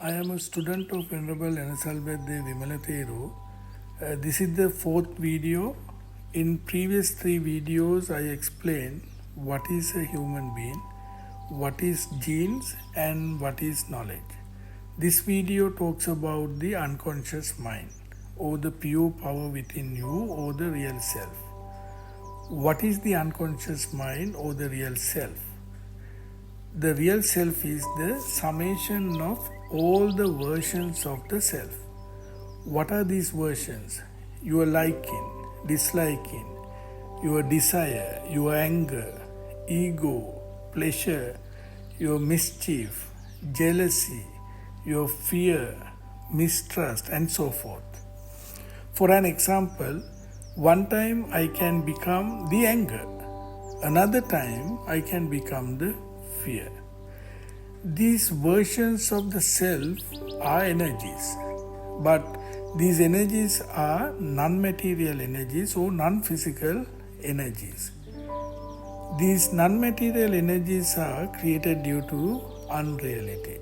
I am a student of Venerable Enasalvedde Vimalatheru. This is the fourth video. In previous three videos, I explained what is a human being, what is genes, and what is knowledge. This video talks about the unconscious mind, or the pure power within you, or the real self. What is the unconscious mind or the real self? The real self is the summation of all the versions of the self. What are these versions? Your liking, disliking, your desire, your anger, ego, pleasure, your mischief, jealousy, your fear, mistrust, and so forth. For an example, one time I can become the anger, another time I can become the fear. These versions of the self are energies, but these energies are non-material energies or non-physical energies. These non-material energies are created due to unreality.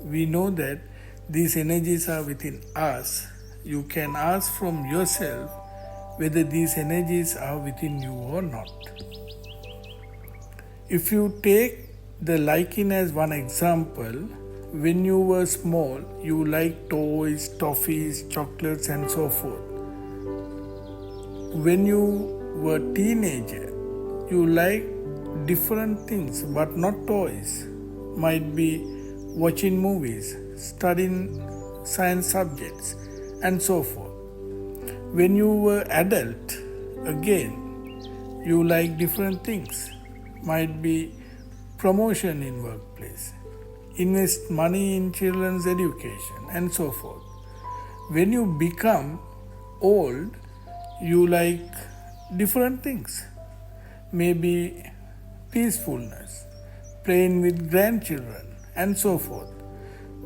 We know that these energies are within us. You can ask from yourself whether these energies are within you or not. If you take the liking as one example, when you were small, you liked toys, toffees, chocolates, and so forth. When you were a teenager, you liked different things, but not toys. Might be watching movies, studying science subjects, and so forth. When you were adult, again, you like different things. Might be promotion in workplace, invest money in children's education, and so forth. When you become old, you like different things. Maybe peacefulness, playing with grandchildren, and so forth.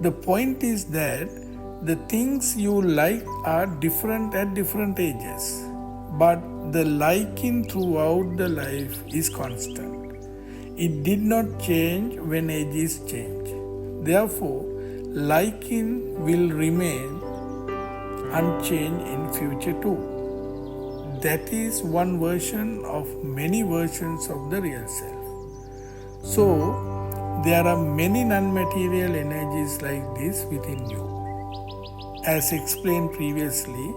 The point is that the things you like are different at different ages, but the liking throughout the life is constant. It did not change when ages change. Therefore, liking will remain unchanged in future too. That is one version of many versions of the real self. So, there are many non-material energies like this within you. As explained previously,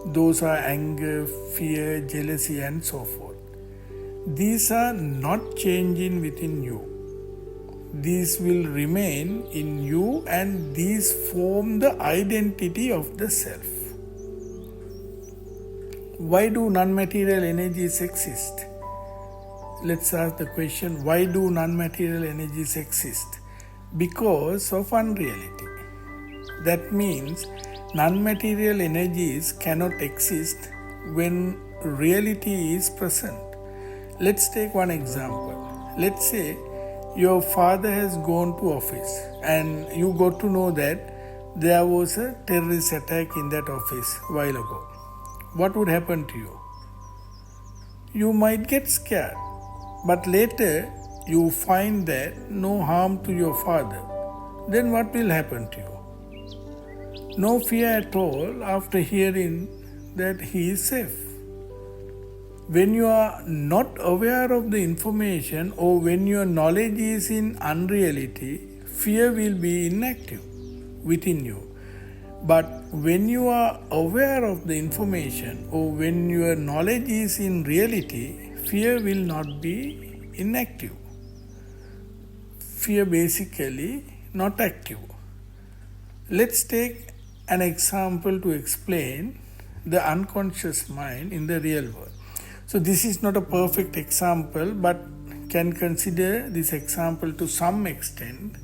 those are anger, fear, jealousy, and so forth. These are not changing within you. These will remain in you, and these form the identity of the self. Why do non-material energies exist? Let's ask the question, why do non-material energies exist? Because of unreality. That means non-material energies cannot exist when reality is present. Let's take one example. Let's say your father has gone to office and you got to know that there was a terrorist attack in that office a while ago. What would happen to you? You might get scared, but later you find that no harm to your father. Then what will happen to you? No fear at all after hearing that he is safe. When you are not aware of the information, or when your knowledge is in unreality, fear will be inactive within you. But when you are aware of the information, or when your knowledge is in reality, fear will not be inactive. Fear basically not active. Let's take an example to explain the unconscious mind in the real world. So this is not a perfect example, but can consider this example to some extent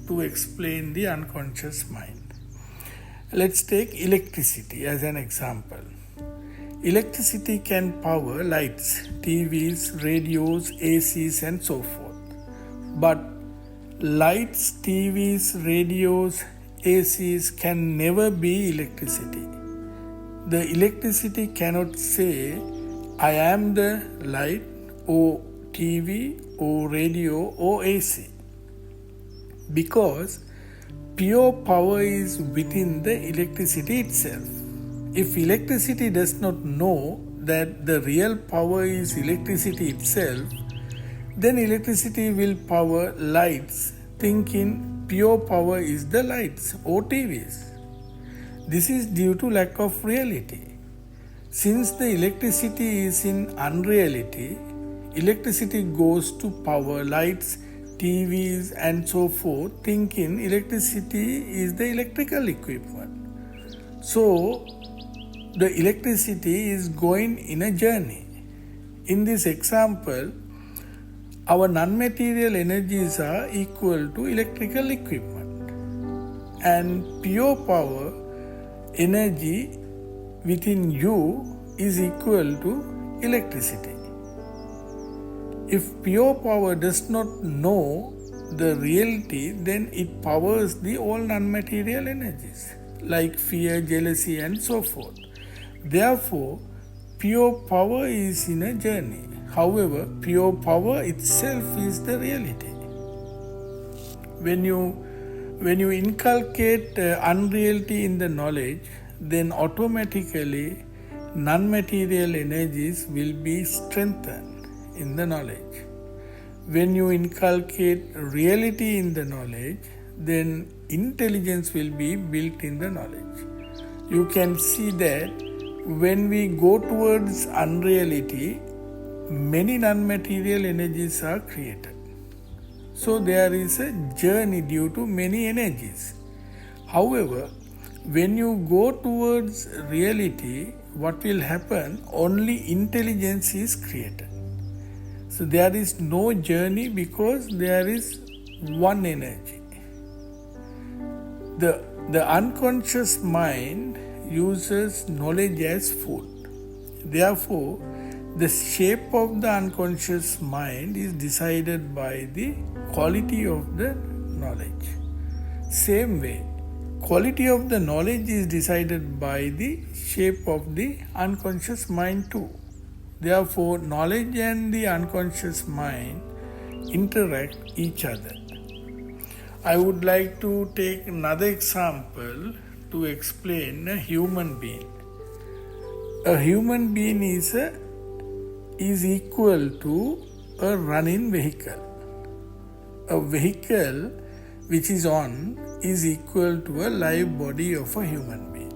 to explain the unconscious mind. Let's take electricity as an example. Electricity can power lights, TVs, radios, ACs, and so forth. But lights, TVs, radios, ACs can never be electricity. The electricity cannot say, I am the light, or TV, or radio, or AC. Because Pure power is within the electricity itself. If electricity does not know that the real power is electricity itself, then electricity will power lights, thinking pure power is the lights or TVs. This is due to lack of reality. Since the electricity is in unreality, electricity goes to power lights, TVs and so forth, thinking electricity is the electrical equipment. So, the electricity is going in a journey. In this example, our non-material energies are equal to electrical equipment, and pure power energy within you is equal to electricity. If pure power does not know the reality, then it powers the all non-material energies like fear, jealousy and so forth. Therefore, pure power is in a journey. However, pure power itself is the reality. When you inculcate unreality in the knowledge, then automatically non-material energies will be strengthened in the knowledge. When you inculcate reality in the knowledge, then intelligence will be built in the knowledge. You can see that when we go towards unreality, many non-material energies are created. So there is a journey due to many energies. However, when you go towards reality, what will happen? Only intelligence is created. So there is no journey because there is one energy. The unconscious mind uses knowledge as food. Therefore, the shape of the unconscious mind is decided by the quality of the knowledge. Same way, quality of the knowledge is decided by the shape of the unconscious mind too. Therefore, knowledge and the unconscious mind interact each other. I would like to take another example to explain a human being. A human being is equal to a running vehicle. A vehicle which is on is equal to a live body of a human being.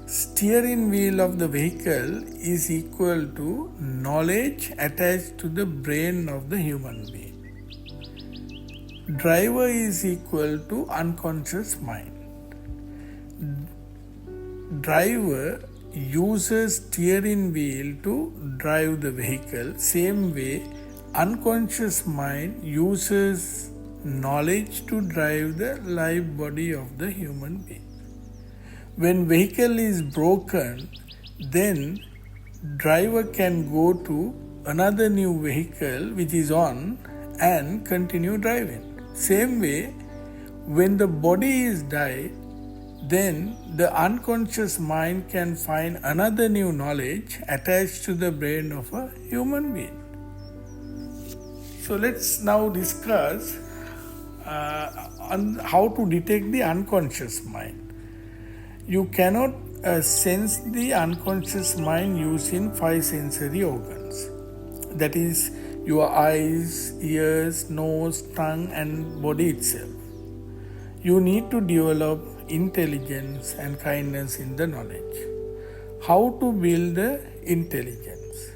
Steering wheel of the vehicle is equal to knowledge attached to the brain of the human being. Driver is equal to unconscious mind. Driver uses steering wheel to drive the vehicle. Same way, unconscious mind uses knowledge to drive the live body of the human being. When vehicle is broken, then driver can go to another new vehicle which is on and continue driving. Same way, when the body is died, then the unconscious mind can find another new knowledge attached to the brain of a human being. So let's now discuss on how to detect the unconscious mind. You cannot sense the unconscious mind using 5 sensory organs. That is your eyes, ears, nose, tongue and body itself. You need to develop intelligence and kindness in the knowledge. How to build the intelligence?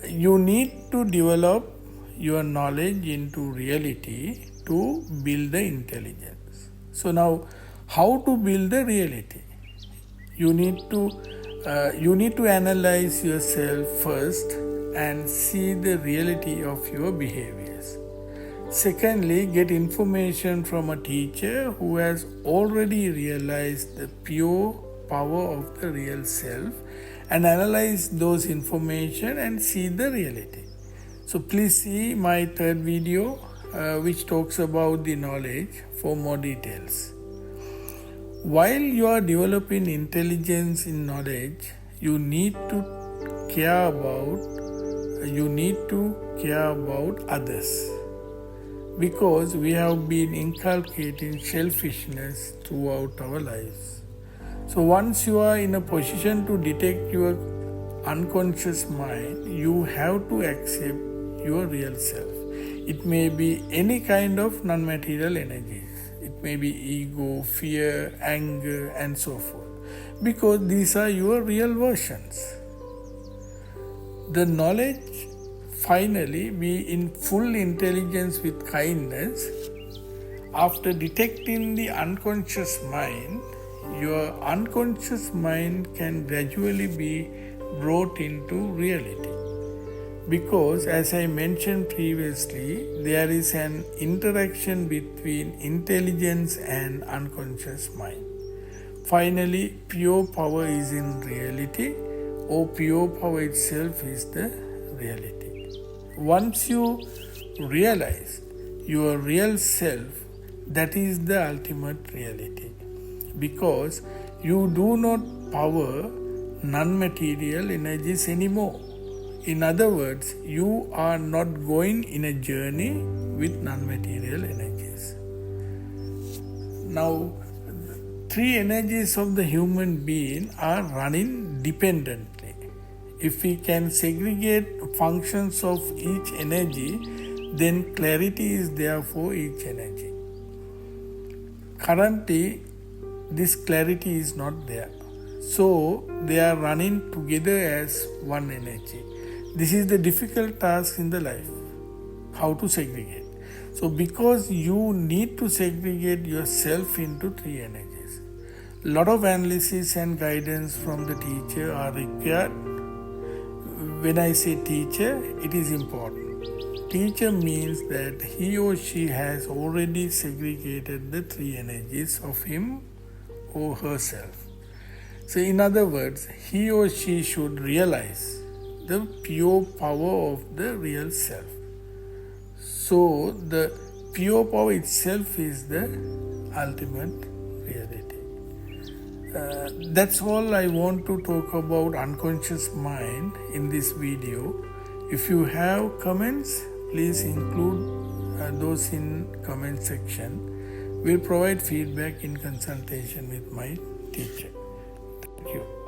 You need to develop your knowledge into reality to build the intelligence. So now, how to build the reality? You need to analyze yourself first and see the reality of your behaviors. Secondly, get information from a teacher who has already realized the pure power of the real self and analyze those information and see the reality. So please see my third video which talks about the knowledge for more details. While you are developing intelligence in knowledge, you need to care about others. because we have been inculcating selfishness throughout our lives. So once you are in a position to detect your unconscious mind, you have to accept your real self. It may be any kind of non-material energies. It may be ego, fear, anger, and so forth, because these are your real versions. The knowledge finally be in full intelligence with kindness. After detecting the unconscious mind, your unconscious mind can gradually be brought into reality. Because as I mentioned previously, there is an interaction between intelligence and unconscious mind. Finally, pure power is in reality, or pure power itself is the reality. Once you realize your real self, that is the ultimate reality, because you do not power non-material energies anymore. In other words, you are not going in a journey with non-material energies. Now, three energies of the human being are running dependently. If we can segregate functions of each energy, then clarity is there for each energy. Currently, this clarity is not there. So, they are running together as one energy. This is the difficult task in the life, how to segregate. So, because you need to segregate yourself into three energies, a lot of analysis and guidance from the teacher are required. When I say teacher, it is important. Teacher means that he or she has already segregated the three energies of him or herself. So in other words, he or she should realize the pure power of the real self. So the pure power itself is the ultimate reality. That's all I want to talk about unconscious mind in this video. If you have comments, please include those in comment section. We'll provide feedback in consultation with my teacher. Thank you.